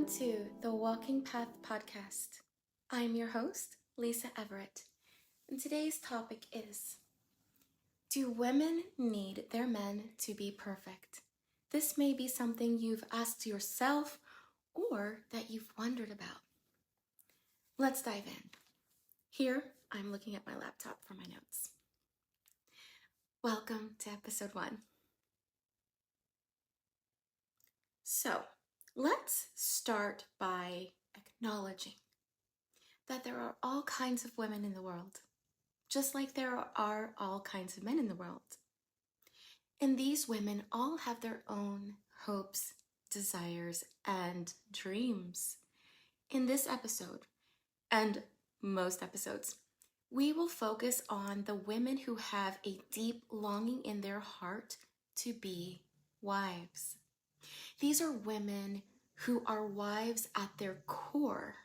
Welcome to the Walking Path podcast. I'm your host, Lisa Everett, and today's topic is: do women need their men to be perfect? This may be something you've asked yourself or that you've wondered about. Let's dive in. Here, I'm looking at my laptop for my notes. Welcome to episode 1. So, let's start by acknowledging that there are all kinds of women in the world, just like there are all kinds of men in the world. And these women all have their own hopes, desires, and dreams. In this episode, and most episodes, we will focus on the women who have a deep longing in their heart to be wives. These are women who are wives at their core.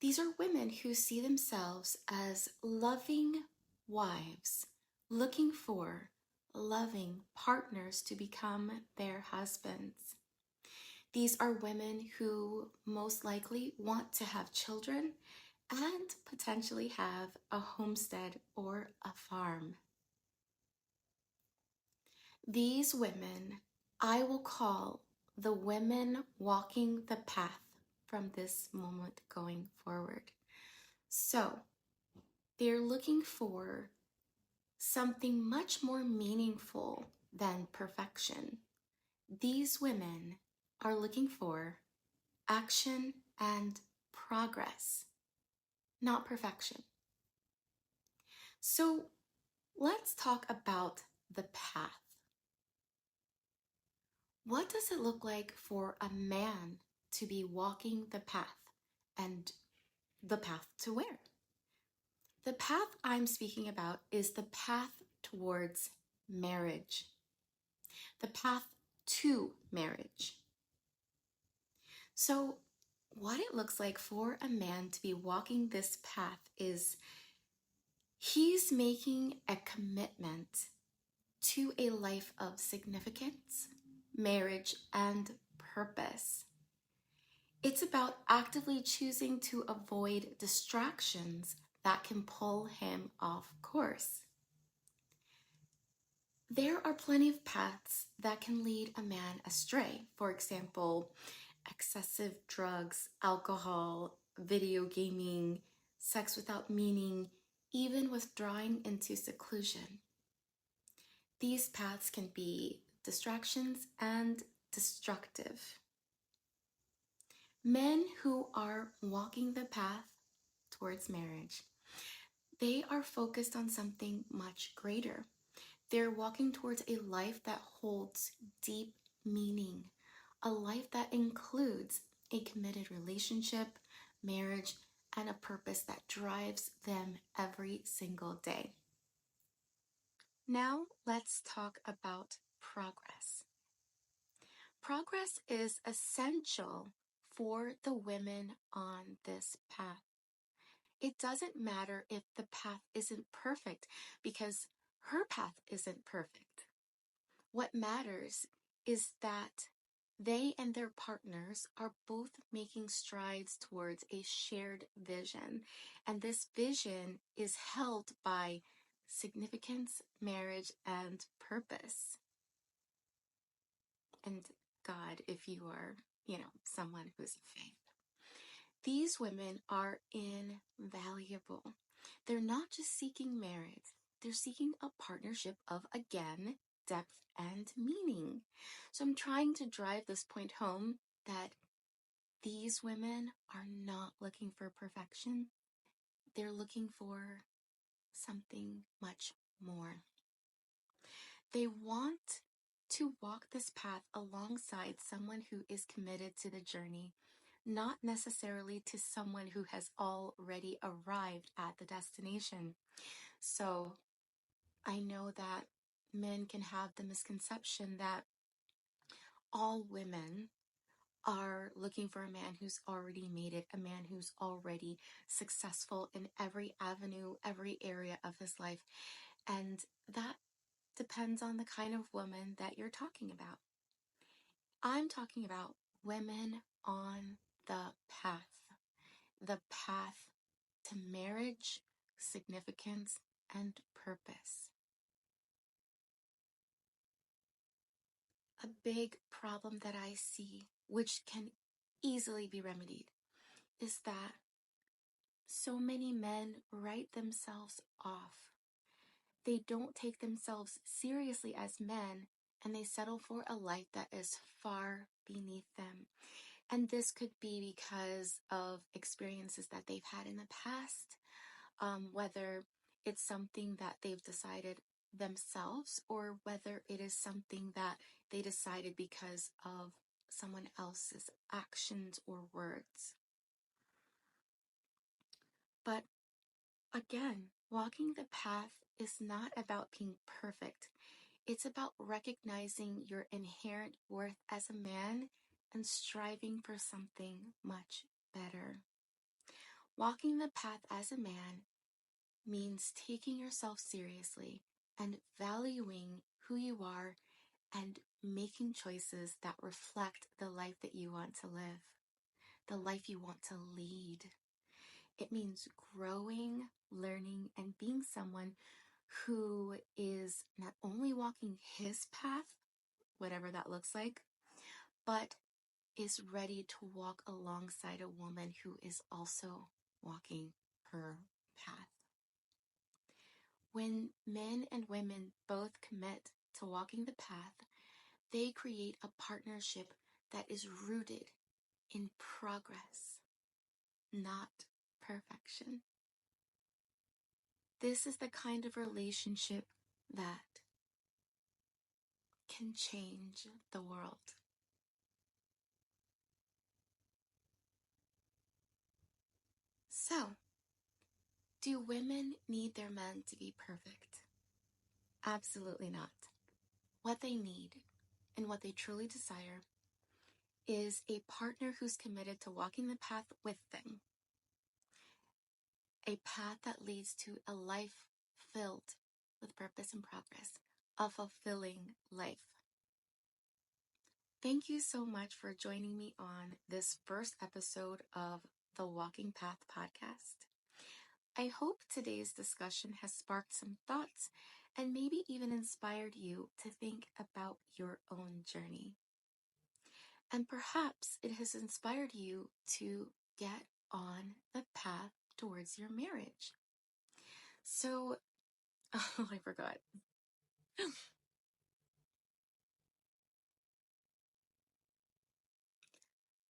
These are women who see themselves as loving wives, looking for loving partners to become their husbands. These are women who most likely want to have children and potentially have a homestead or a farm. These women I will call the women walking the path from this moment going forward. So, they're looking for something much more meaningful than perfection. These women are looking for action and progress, not perfection. So, let's talk about the path. What does it look like for a man to be walking the path, and the path to where? The path I'm speaking about is the path towards marriage, the path to marriage. So, what it looks like for a man to be walking this path is he's making a commitment to a life of significance, marriage, and purpose. It's about actively choosing to avoid distractions that can pull him off course. There are plenty of paths that can lead a man astray. For example, excessive drugs, alcohol, video gaming, sex without meaning, even withdrawing into seclusion. These paths can be distractions and destructive. Men who are walking the path towards marriage, they are focused on something much greater. They're walking towards a life that holds deep meaning, a life that includes a committed relationship, marriage, and a purpose that drives them every single day. Now, let's talk about progress. Progress is essential for the women on this path. It doesn't matter if the path isn't perfect, because her path isn't perfect. What matters is that they and their partners are both making strides towards a shared vision, and this vision is held by significance, marriage, and purpose. And God, if you are, someone who's a faith. These women are invaluable. They're not just seeking marriage, they're seeking a partnership of, again, depth and meaning. So I'm trying to drive this point home that these women are not looking for perfection. They're looking for something much more. They want to walk this path alongside someone who is committed to the journey, not necessarily to someone who has already arrived at the destination. So I know that men can have the misconception that all women are looking for a man who's already made it, a man who's already successful in every avenue, every area of his life. And that depends on the kind of woman that you're talking about. I'm talking about women on the path to marriage, significance, and purpose. A big problem that I see, which can easily be remedied, is that so many men write themselves off. They don't take themselves seriously as men, and they settle for a life that is far beneath them. And this could be because of experiences that they've had in the past, whether it's something that they've decided themselves or whether it is something that they decided because of someone else's actions or words. But again, walking the path is not about being perfect. It's about recognizing your inherent worth as a man and striving for something much better. Walking the path as a man means taking yourself seriously and valuing who you are and making choices that reflect the life that you want to live, the life you want to lead. It means growing, learning, and being someone who is not only walking his path, whatever that looks like, but is ready to walk alongside a woman who is also walking her path. When men and women both commit to walking the path, they create a partnership that is rooted in progress, not perfection. This is the kind of relationship that can change the world. So, do women need their men to be perfect? Absolutely not. What they need and what they truly desire is a partner who's committed to walking the path with them, a path that leads to a life filled with purpose and progress, a fulfilling life. Thank you so much for joining me on this first episode of the Walking Path podcast. I hope today's discussion has sparked some thoughts and maybe even inspired you to think about your own journey. And perhaps it has inspired you to get on the path towards your marriage. So, oh, I forgot.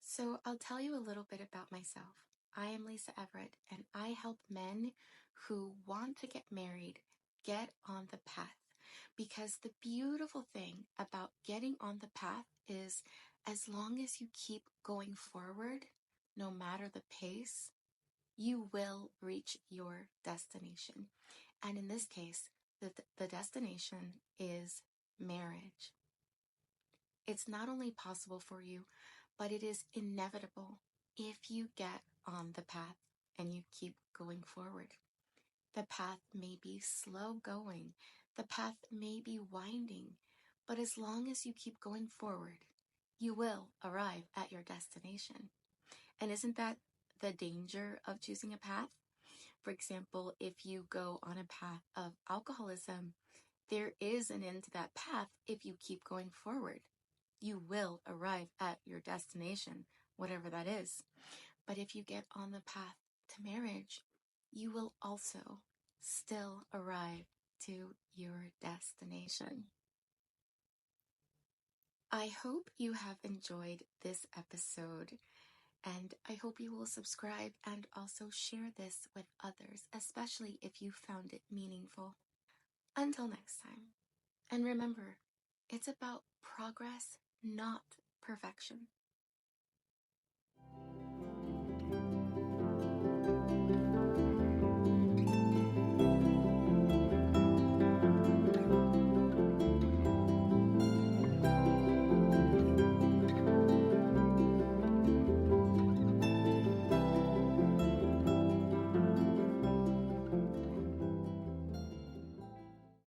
So, I'll tell you a little bit about myself. I am Lisa Everett, and I help men who want to get married get on the path. Because the beautiful thing about getting on the path is as long as you keep going forward, no matter the pace, you will reach your destination. And in this case, the destination is marriage. It's not only possible for you, but it is inevitable if you get on the path and you keep going forward. The path may be slow going, the path may be winding, but as long as you keep going forward, you will arrive at your destination. And isn't that the danger of choosing a path? For example, if you go on a path of alcoholism, there is an end to that path if you keep going forward. You will arrive at your destination, whatever that is. But if you get on the path to marriage, you will also still arrive to your destination. I hope you have enjoyed this episode, and I hope you will subscribe and also share this with others, especially if you found it meaningful. Until next time. And remember, it's about progress, not perfection.